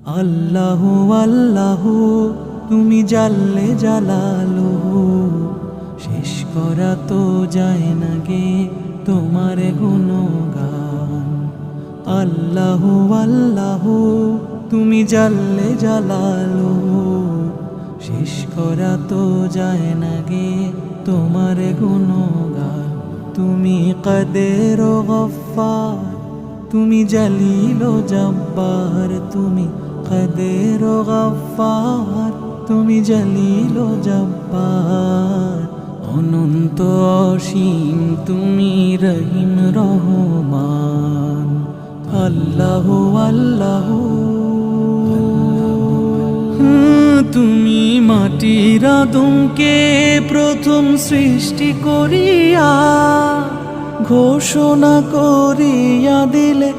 আল্লাহু আল্লাহু তুমি জাল্লে জালালুহু, শেষ করা তো যায় না গে তোমার গুণগান। আল্লাহু আল্লাহু তুমি জাল্লে জালালুহু, শেষ করা তো যায় না গে তোমার গুণগান। তুমি কাদের ও গফফার, তুমি জলিল ও জব্বার, তুমি কাদের ও গফফার, তুমি জলিল ও জব্বার। অনন্ত অসীম তুমি রহিম রহমান। আল্লাহু আল্লাহু তুমি মাটির আদমকে প্রথম সৃষ্টি করিয়া ঘোষণা করিয়া দিলে